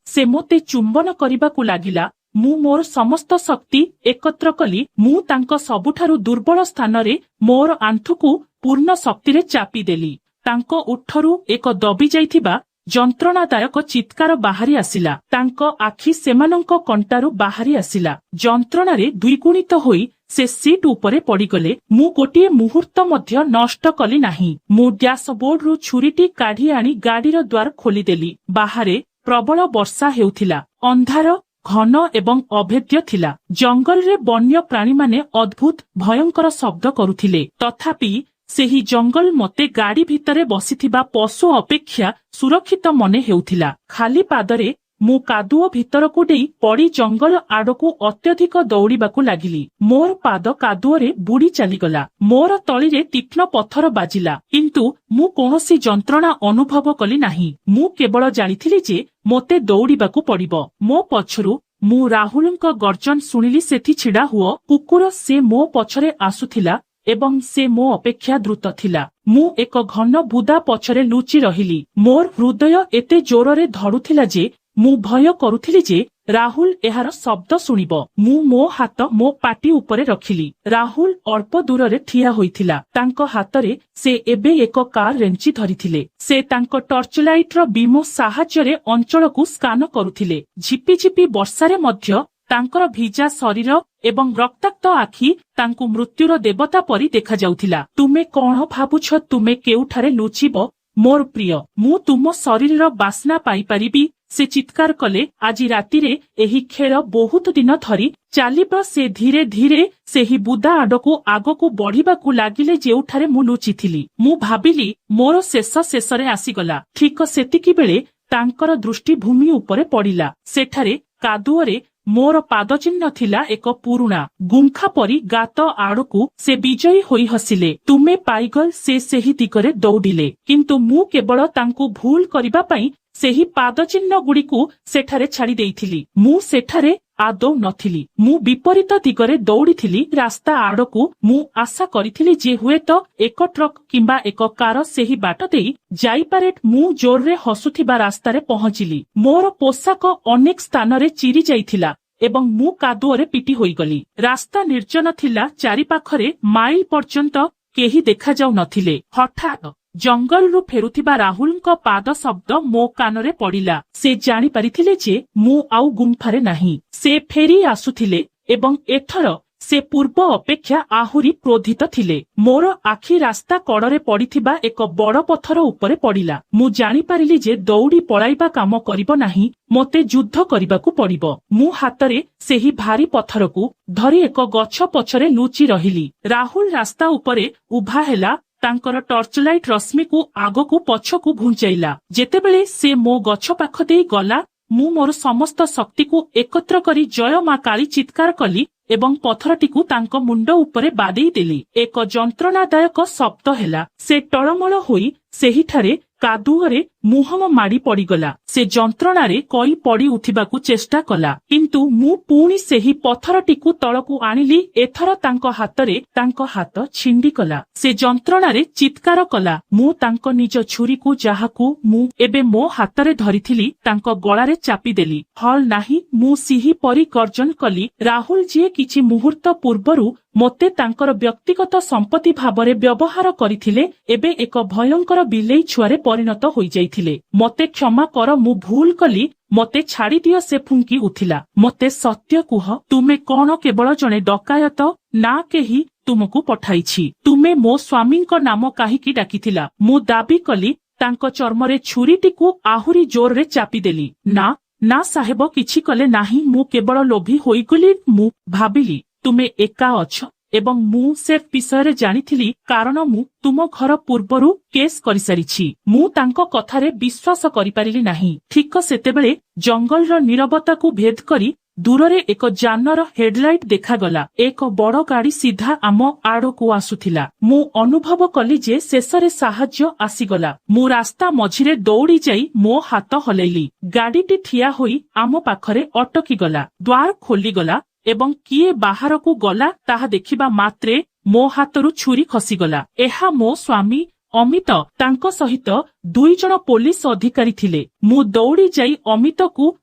ସେ ମୋତେ ଚୁମ୍ବନ କରିବାକୁ ଲାଗିଲା। ମୁଁ ମୋର ସମସ୍ତ ଶକ୍ତି ଏକତ୍ର କଲି। ମୁଁ ତାଙ୍କ ସବୁଠାରୁ ଦୁର୍ବଳ ସ୍ଥାନରେ ମୋର ଆଣ୍ଠୁକୁ ପୂର୍ଣ୍ଣ ଶକ୍ତିରେ ଚାପିଦେଲି। ତାଙ୍କ ଓଠରୁ ଏକ ଦବି ଯାଇଥିବା ଯନ୍ତ୍ରଣାଦାୟକ ଚିତ୍କାର ବାହାରି ଆସିଲା। ତାଙ୍କ ଆଖି ସେମାନଙ୍କ କଣ୍ଟାରୁ ବାହାରି ଆସିଲା। ଯନ୍ତ୍ରଣାରେ ଦ୍ୱିଗୁଣିତ ହୋଇ ସେ ସିଟ୍ ଉପରେ ପଡ଼ିଗଲେ। ମୁଁ ଗୋଟିଏ ମୁହୂର୍ତ୍ତ ମଧ୍ୟ ନଷ୍ଟ କଲି ନାହିଁ। ମୁଁ ଡ୍ୟାସବୋର୍ଡରୁ ଛୁରୀଟି କାଢ଼ି ଆଣି ଗାଡ଼ିର ଦ୍ୱାର ଖୋଲିଦେଲି। ବାହାରେ ପ୍ରବଳ ବର୍ଷା ହେଉଥିଲା। ଅନ୍ଧାର ଘନ ଏବଂ ଅଭେଦ୍ୟ ଥିଲା। ଜଙ୍ଗଲରେ ବନ୍ୟ ପ୍ରାଣୀମାନେ ଅଦ୍ଭୁତ ଭୟଙ୍କର ଶବ୍ଦ କରୁଥିଲେ। ତଥାପି ସେହି ଜଙ୍ଗଲ ମୋତେ ଗାଡ଼ି ଭିତରେ ବସିଥିବା ପଶୁ ଅପେକ୍ଷା ସୁରକ୍ଷିତ ମନେ ହେଉଥିଲା। ଖାଲି ପାଦରେ ମୁଁ କାଦୁଅ ଭିତରକୁ ଡେଇଁ ପଡ଼ି ଜଙ୍ଗଲ ଆଡ଼କୁ ଅତ୍ୟଧିକ ଦୌଡ଼ିବାକୁ ଲାଗିଲି। ମୋର ପାଦ କାଦୁଅରେ ବୁଡ଼ି ଚାଲିଗଲା। ମୋର ତଳିରେ ତୀକ୍ଷ୍ଣ ପଥର ବାଜିଲା, କିନ୍ତୁ ମୁଁ କୌଣସି ଯନ୍ତ୍ରଣା ଅନୁଭବ କଲି ନାହିଁ। ମୁଁ କେବଳ ଜାଣିଥିଲି ଯେ ମୋତେ ଦୌଡ଼ିବାକୁ ପଡ଼ିବ। ମୋ ପଛରୁ ମୁଁ ରାହୁଲଙ୍କ ଗର୍ଜନ ଶୁଣିଲି, ସେଠି ଛିଡ଼ା ହୁଅ କୁକୁର। ସେ ମୋ ପଛରେ ଆସୁଥିଲା ଏବଂ ସେ ମୋ ଅପେକ୍ଷା ଦ୍ରୁତ ଥିଲା। ମୁଁ ଏକ ଘନ ବୁଦା ପଛରେ ଲୁଚି ରହିଲି। ମୋର ହୃଦୟ ଏତେ ଜୋରରେ ଧଡ଼ୁଥିଲା ଯେ ମୁଁ ଭୟ କରୁଥିଲି ଯେ ରାହୁଲ ଏହାର ଶବ୍ଦ ଶୁଣିବ। ମୁଁ ମୋ ହାତ ମୋ ପାଟି ଉପରେ ରଖିଲି। ରାହୁଲ ଅଳ୍ପ ଦୂରରେ ଠିଆ ହୋଇଥିଲା। ତାଙ୍କ ହାତରେ ସେ ଏବେ ଏକ କାର ରେଞ୍ଚି ଧରିଥିଲେ। ସେ ତାଙ୍କ ଟର୍ଚ୍ଚଲାଇଟର ବିମ ସାହାଯ୍ୟରେ ଅଞ୍ଚଳକୁ ସ୍କାନ କରୁଥିଲେ। ଝିପିଝିପି ବର୍ଷାରେ ମଧ୍ୟ ତାଙ୍କର ଭିଜା ଶରୀର ଏବଂ ରକ୍ତାକ୍ତ ଆଖି ତାଙ୍କୁ ମୃତ୍ୟୁର ଦେବତା ପରି ଦେଖାଯାଉଥିଲା। ତୁମେ କଣ ଭାବୁଛ ତୁମେ କେଉଁଠାରେ ଲୁଚିବ ମୋର ପ୍ରିୟ? ମୁଁ ତୁମ ଶରୀରର ବାସ୍ନା ପାଇପାରିବି। ସେ ଚିତ୍କାର କଲେ। ଆଜି ରାତିରେ ଏହି ଖେଳ ବହୁତ ଦିନ ଧରି ଚାଲିବ। ସେ ଧୀରେ ଧୀରେ ସେହି ବୁଦା ଆଡ଼କୁ ଆଗକୁ ବଢ଼ିବାକୁ ଲାଗିଲେ ଯେଉଁଠାରେ ମୁଁ ଲୁଚିଥିଲି। ମୁଁ ଭାବିଲି ମୋର ଶେଷରେ ଆସିଗଲା। ଠିକ ସେତିକିବେଳେ ତାଙ୍କର ଦୃଷ୍ଟି ଭୂମି ଉପରେ ପଡ଼ିଲା। ସେଠାରେ କାଦୁଅରେ मोर पादचिह्न थिला एक पुरुणा गुंखा परी गात आड़कू से विजयी होई हसिले। तुमे पाइगल से सेही दिगरे दौड़िले, किंतु मु केवल तांकू भूल करिबा पई सेही पादचिह्न गुड़िकू सेठारे छाड़ी देइथिली। मु सेठारे आदौ नथिली। मु विपरीत दिगरे दौड़िथिली। रास्ता आड़कू मु आशा करिथिली जे हुए तो एक ट्रक किंबा एक कार सेही बाट देई जाइपारे। मु जोर रे हसुथिबा रास्तारे पहुंचिली। मोर पोशाक अनेक स्थान रे चिरी जाइथिला एवं मु कादुओरे पिटी होईगली। रास्ता निर्जन थिला। चारि पाखरे माइल पर्यंत केही देखा जाउ नथिले। हठात जंगलरू फेरुथिबा राहुलଙ୍କ पाद शब्द मो कानरे पड़िला। से जानी परिथिले जे मु आउ गुंफारे नाही। से फेरी आसुथिले एवं एथर से पूर्व अपेक्षा आहुरी क्रोधित थिले। मोर आखि रास्ता कड़रे पड़िथिबा एक बड़ पत्थर उपरे पड़िला। मु जानी पारिली जे दौड़ी पळाइबा काम करिबो नाही, मते युद्ध करिबाकू पड़िबो। मु हातरे सेही भारी पत्थरकू धरी एक गछ पछरे लुचि रहिली। राहुल रास्ता उपरे उभा हेला। तांकर टर्च लाइट रश्मि को आगकू पछकू घुंचाइला। जेतेबेले से मो गछ पाख देई गला, मु मोर समस्त शक्ति को एकत्र करी जय मां काली चित्कार कली एवं पत्थरटीकू तांक मुंड उपरे बादेई देली। एक जंत्रणादायक शब्द हेला। से टळमळ होई सेहिठारे कादुओरे मुहम माड़ी पड़ीगला। से जंत्रणारे कई पड़ी उठिबाकू चेष्टा कला, किंतु मु पुणी सेही पत्थरटीकू तळकू आनिली। एथर तांक हातरे तांक हाथ छिंडी कला। से जंत्रणारे चित्कार कला। मु तांक निज छुरीकू जाहाकू मु एबे मो हातरे धरिथिली तांक गळारे चापी देली। हल नाही। मु सिही परी गर्जन कली। राहुल जी किछि मुहूर्त पूर्वरु मोते तांकर व्यक्तिगत संपत्ति भावरे व्यवहार करिथिले, एबे एक भयंकर बिलेई छुआरे परिणत होई जाइथिले। मते क्षमा कर, मु भूल कली। मते छाड़ी दियो। से फुंकी उथिला। मते सत्य कुह, तुमे कोन केवल जणे डकायत ना केही तुमकू पठाइछि? तुमे मो स्वामींको नाम काहीकि डाकिथिला? मु दाबी कली। तांक चर्मरे छुरीटीकू आहुरी जोर रे चापी देली। ना ना साहेब, किछि कले नाही। मु केवल लोभी होइगली। मु भाबिली तुमे एका अछ एवं मु से विषय जानिथिली, कारण मु तुम घर पूर्वरु केस करिसारिछि। मु तांको कथारे विश्वास करिपारिली नाही। ठीक सेतेबेले जंगलर नीरवताकू भेद करी दूररे एक जानर हेडलाइट देखागला। एक बड़ गाड़ी सीधा आम आड़कू आसुथिला। मु अनुभव कली जे शेषरे साहाय्य आसीगला। मु रास्ता मझिरे दौड़ी जाई मो हाथ हलैली। गाड़ीटी ठिया होई आम पाखरे अटकी गला। द्वार खोलीगला एवं किए बाहरकू गला ताहा देखिबा मात्रे मो हाथरू छुरी खसीगला। एहा मो स्वामी अमित। तांको सहित 2 जण पुलिस अधिकारी थिले। मु दौड़ी जाई अमितकू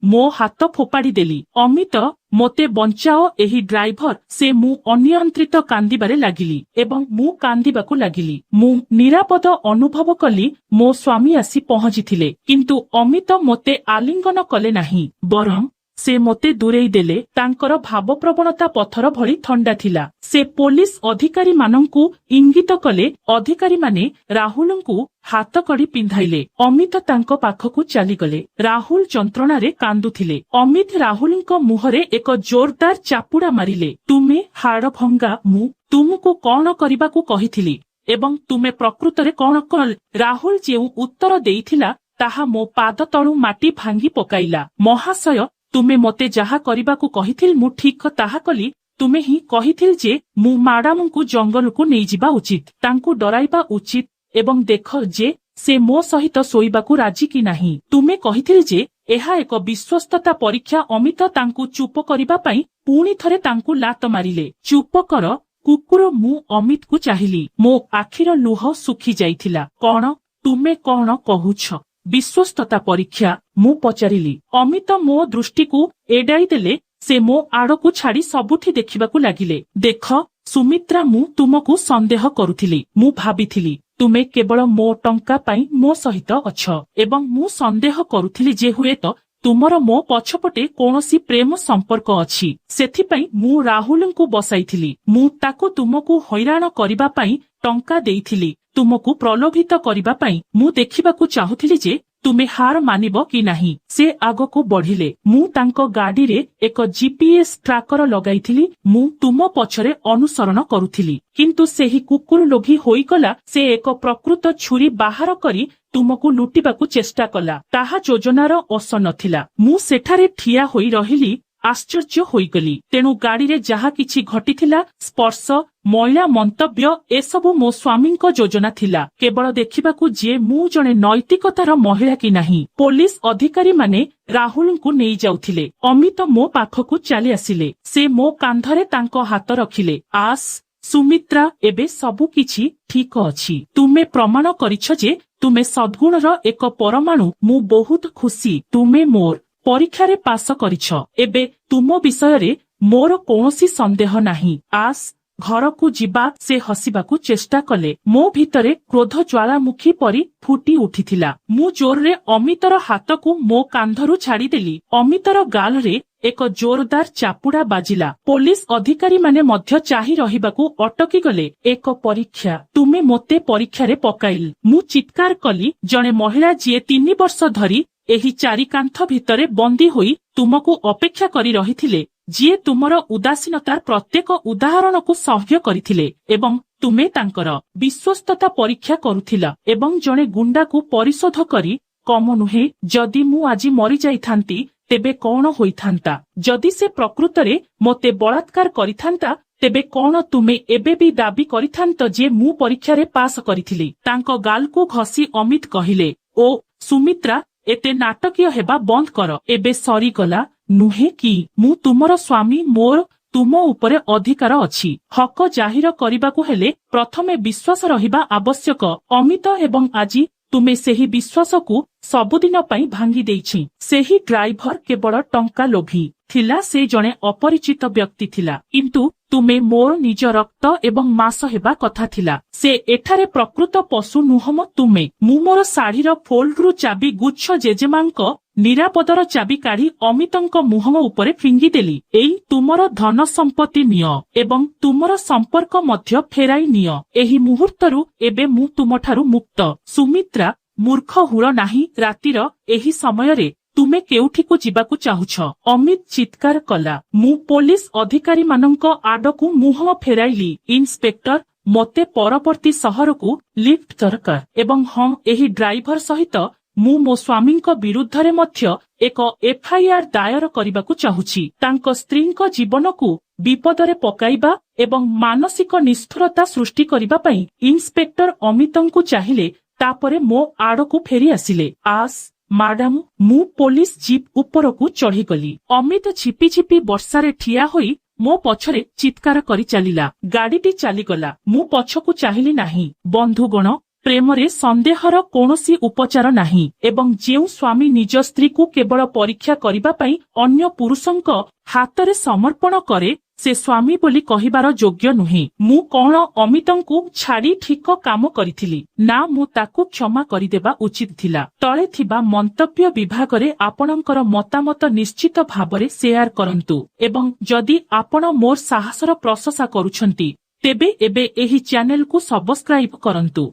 मो हाथ फोपाड़ी देली। अमित, मोते बंचाओ। एही ड्राइवर। से मु अनियंत्रित कांदिबारे लागिली एवं मु कांदिबाकू लागिली। मु निरापद अनुभव कली। मो स्वामी आसी पहुंचिथिले, किंतु अमित मोते आलिंगन कले नाही, बरं से मोते दूरेई देले। तांकर भाव प्रवणता पत्थर भली ठंडा थिला। से पुलिस अधिकारी मानंकू इंगित कले। अधिकारी माने राहुलंकू हाथ कड़ी पिंधाइले। अमित तांको पाखकू चलीगले। राहुल जंत्रणारे कांदुथिले। अमित राहुलंको मुहरे एक जोरदार चापुड़ा मारिले। तुमे हाड़ भंगा, मु तुमको कौन करिबाकू कहिथिली एवं तुमे प्रकृतरे कौन कल? राहुल जेउ उत्तर देइथिला ताहा मो पाद तळु माटी भांगी पकाइला। महाशय, तुमे मोते जहा करिबाकू कहिथिल मु ठीक ताहा कली। तुमे ही कहिथिल जे मु माडामंकू जंगलकू नै जिबा उचित, तांकू डराइबा उचित एवं देख जे से मो सहित सोइबाकू राजी कि नाही। तुमे कहिथिल जे एहा एक विश्वस्तता परीक्षा। अमित तांकू चुप करिबा पई पुणी थरे तांकू लात मारिले। चुप कर कुकुर। मु अमित को चाहिली। मो आखिर लुह सुखी जाइथिला। कौन तुमे कौन कहुछ? विश्वस्तता परीक्षा? मु पचारिली। अमित मो दृष्टि को एडाई देले। से मो आड़कू छाड़ी सबुठी देखिबाकू लागिले। देख सुमित्रा, मु तुमकू संदेह करुथिली। मु भाबिथिली तुमे केवल मो टंका पाई मो सहित अछ एवं मु संदेह करुथिली जे हुए तो तुमर मो पछपटे कौनसी प्रेम संपर्क अछि। सेथिपई मु राहुलंकू बसाइथिली। मु ताकू तुमकू हैरान करिबा पई टंका देइथिली। तुमकू प्रलोभित करिबा पई मु देखिबाकू चाहुथिली जे तुमे हार मानिब कि नाही। से आगको बढ़िले। मु तांको गाड़ी रे एक जीपीएस ट्राकर लगाइथिली। मु तुम पछरे अनुसरण करुथिली, किंतु सेही कुकुर लोभी होइगला। से एक प्रकृत छुरी बाहर करी तुमको लुटिबाकू चेष्टा कला। ताहा योजनार अस नथिला। मु सेठारे ठिया होई रहिली। ଆଶ୍ଚର୍ଯ୍ୟ ହୋଇଗଲି। ତେଣୁ ଗାଡ଼ିରେ ଯାହା କିଛି ଘଟିଥିଲା, ସ୍ପର୍ଶ, ମଇଳା ମନ୍ତବ୍ୟ, ଏସବୁ ମୋ ସ୍ୱାମୀଙ୍କ ଯୋଜନା ଥିଲା। କେବଳ ଦେଖିବାକୁ ଯେ ମୁଁ ଜଣେ ନୈତିକତାର ମହିଳା କି ନାହିଁ। ପୋଲିସ ଅଧିକାରୀମାନେ ରାହୁଲଙ୍କୁ ନେଇଯାଉଥିଲେ। ଅମିତ ମୋ ପାଖକୁ ଚାଲି ଆସିଲେ। ସେ ମୋ କାନ୍ଧରେ ତାଙ୍କ ହାତ ରଖିଲେ। ଆସ୍ ସୁମିତ୍ରା, ଏବେ ସବୁ କିଛି ଠିକ ଅଛି। ତୁମେ ପ୍ରମାଣ କରିଛ ଯେ ତୁମେ ସଦ୍ଗୁଣର ଏକ ପରମାଣୁ। ମୁଁ ବହୁତ ଖୁସି। ତୁମେ ମୋର ପରୀକ୍ଷାରେ ପାସ କରିଛ। ଏବେ ତୁମ ବିଷୟରେ ମୋର କୌଣସି ସନ୍ଦେହ ନାହିଁ। ଆସ୍ ଘରକୁ ଯିବା। ସେ ହସିବାକୁ ଚେଷ୍ଟା କଲେ। ମୋ ଭିତରେ କ୍ରୋଧ ଜ୍ୱାଳାମୁଖୀ ପରି ଫୁଟି ଉଠିଥିଲା। ମୁଁ ଜୋରରେ ଅମିତର ହାତକୁ ମୋ କାନ୍ଧରୁ ଛାଡ଼ିଦେଲି। ଅମିତର ଗାଲରେ ଏକ ଜୋରଦାର ଚାପୁଡ଼ା ବାଜିଲା। ପୋଲିସ ଅଧିକାରୀମାନେ ମଧ୍ୟ ଚାହିଁ ରହିବାକୁ ଅଟକିଗଲେ। ଏକ ପରୀକ୍ଷା? ତୁମେ ମୋତେ ପରୀକ୍ଷାରେ ପକାଇଲ? ମୁଁ ଚିତ୍କାର କଲି। ଜଣେ ମହିଳା ଯିଏ 3 ବର୍ଷ ଧରି ଏହି ଚାରି କାନ୍ଥ ଭିତରେ ବନ୍ଦୀ ହୋଇ ତୁମକୁ ଅପେକ୍ଷା କରି ରହିଥିଲେ, ଯିଏ ତୁମର ଉଦାସୀନତାର ପ୍ରତ୍ୟେକ ଉଦାହରଣକୁ ସହ୍ୟ କରିଥିଲେ ଏବଂ ତୁମେ ତାଙ୍କର ବିଶ୍ୱସ୍ତତା ପରୀକ୍ଷା କରୁଥିଲ ଏବଂ ଜଣେ ଗୁଣ୍ଡାକୁ ପରିଶୋଧ କରି କମ ନୁହେଁ। ଯଦି ମୁଁ ଆଜି ମରିଯାଇଥାନ୍ତି ତେବେ କଣ ହୋଇଥାନ୍ତା? ଯଦି ସେ ପ୍ରକୃତରେ ମୋତେ ବଳାତ୍କାର କରିଥାନ୍ତା ତେବେ କଣ ତୁମେ ଏବେ ବି ଦାବି କରିଥାନ୍ତ ଯେ ମୁଁ ପରୀକ୍ଷାରେ ପାସ୍ କରିଥିଲି? ତାଙ୍କ ଗାଲକୁ ଘଷି ଅମିତ କହିଲେ, ଓ ସୁମିତ୍ରା, ଏତେ ନାଟକୀୟ ହେବା ବନ୍ଦ କର। ଏବେ ସରିଗଲା ନୁହେଁ କି? ମୁଁ ତୁମର ସ୍ୱାମୀ। ମୋର ତୁମ ଉପରେ ଅଧିକାର ଅଛି। ହକ ଜାହିର କରିବାକୁ ହେଲେ ପ୍ରଥମେ ବିଶ୍ୱାସ ରହିବା ଆବଶ୍ୟକ ଅମିତ, ଏବଂ ଆଜି ତୁମେ ସେହି ବିଶ୍ୱାସକୁ ସବୁଦିନ ପାଇଁ ଭାଙ୍ଗି ଦେଇଛି। ସେହି ଡ୍ରାଇଭର କେବଳ ଟଙ୍କା ଲୋଭୀ ଥିଲା। ସେ ଜଣେ ଅପରିଚିତ ବ୍ୟକ୍ତି ଥିଲା। କିନ୍ତୁ ତୁମେ ମୋର ନିଜ ରକ୍ତ ଏବଂ ମାଂସ ହେବା କଥା ଥିଲା। ସେ ଏଠାରେ ପ୍ରକୃତ ପଶୁ ନୁହଁ। ତୁମେ। ମୁଁ ମୋର ଶାଢ଼ୀର ଫୋଲ୍ଡରୁ ଚାବି ଗୁଚ୍ଛ ଜେଜେମାଙ୍କ ନିରାପଦର ଚାବି କାଢ଼ି ଅମିତଙ୍କ ମୁହଁ ଉପରେ ଫିଙ୍ଗିଦେଲି। ଏଇ ତୁମର ଧନ ସମ୍ପତ୍ତି ନିଅ ଏବଂ ତୁମର ସମ୍ପର୍କ ମଧ୍ୟ ଫେରାଇ ନିଅ। ଏହି ମୁହୂର୍ତ୍ତରୁ ଏବେ ମୁଁ ତୁମଠାରୁ ମୁକ୍ତ। ସୁମିତ୍ରା, ମୂର୍ଖ ହୁଳ ନାହିଁ। ରାତିର ଏହି ସମୟରେ ତୁମେ କେଉଠିକୁ ଯିବାକୁ ଚାହୁଁଛ? ଅମିତ ଚିତ୍କାର କଲା। ମୁଁ ପୋଲିସ ଅଧିକାରୀମାନଙ୍କ ଆଡ଼କୁ ମୁହଁ ଫେରାଇଲି। ଇନ୍ସପେକ୍ଟର, ମୋତେ ପରବର୍ତ୍ତୀ ସହରକୁ ଲିଫ୍ଟ ଦରକାର। ଏବଂ ହଁ, ଏହି ଡ୍ରାଇଭର ସହିତ ମୁଁ ମୋ ସ୍ୱାମୀଙ୍କ ବିରୁଦ୍ଧରେ ମଧ୍ୟ ଏକ ଏଫ୍ଆଇଆର୍ ଦାୟର କରିବାକୁ ଚାହୁଁଛି। ତାଙ୍କ ସ୍ତ୍ରୀଙ୍କ ଜୀବନକୁ ବିପଦରେ ପକାଇବା ଏବଂ ମାନସିକ ନିଷ୍ଠୁରତା ସୃଷ୍ଟି କରିବା ପାଇଁ। ଇନ୍ସପେକ୍ଟର ଅମିତଙ୍କୁ ଚାହିଁଲେ, ତାପରେ ମୋ ଆଡ଼କୁ ଫେରି ଆସିଲେ। ଆସ୍ ମ୍ୟାଡାମ, ମୁଁ ପୋଲିସ ଜିପ୍ ଉପରକୁ ଚଢ଼ିଗଲି। ଅମିତ ଝିପି ଝିପି ବର୍ଷାରେ ଠିଆ ହୋଇ ମୋ ପଛରେ ଚିତ୍କାର କରି ଚାଲିଲା। ଗାଡ଼ିଟି ଚାଲିଗଲା। ମୁଁ ପଛକୁ ଚାହିଁଲି ନାହିଁ। ବନ୍ଧୁଗଣ, ପ୍ରେମରେ ସନ୍ଦେହର କୌଣସି ଉପଚାର ନାହିଁ ଏବଂ ଯେଉଁ ସ୍ୱାମୀ ନିଜ ସ୍ତ୍ରୀକୁ କେବଳ ପରୀକ୍ଷା କରିବା ପାଇଁ ଅନ୍ୟ ପୁରୁଷଙ୍କ ହାତରେ ସମର୍ପଣ କରେ, ସେ ସ୍ୱାମୀ ବୋଲି କହିବାର ଯୋଗ୍ୟ ନୁହେଁ। ମୁଁ କଣ ଅମିତଙ୍କୁ ଛାଡ଼ି ଠିକ କାମ କରିଥିଲି? ନା, ମୁଁ ତାକୁ କ୍ଷମା କରିଦେବା ଉଚିତ ଥିଲା। ତଳେ ଥିବା ମନ୍ତବ୍ୟ ବିଭାଗରେ ଆପଣଙ୍କର ମତାମତ ନିଶ୍ଚିତ ଭାବରେ ସେୟାର କରନ୍ତୁ ଏବଂ ଯଦି ଆପଣ ମୋର ସାହସର ପ୍ରଶଂସା କରୁଛନ୍ତି ତେବେ ଏବେ ଏହି ଚ୍ୟାନେଲକୁ ସବସ୍କ୍ରାଇବ କରନ୍ତୁ।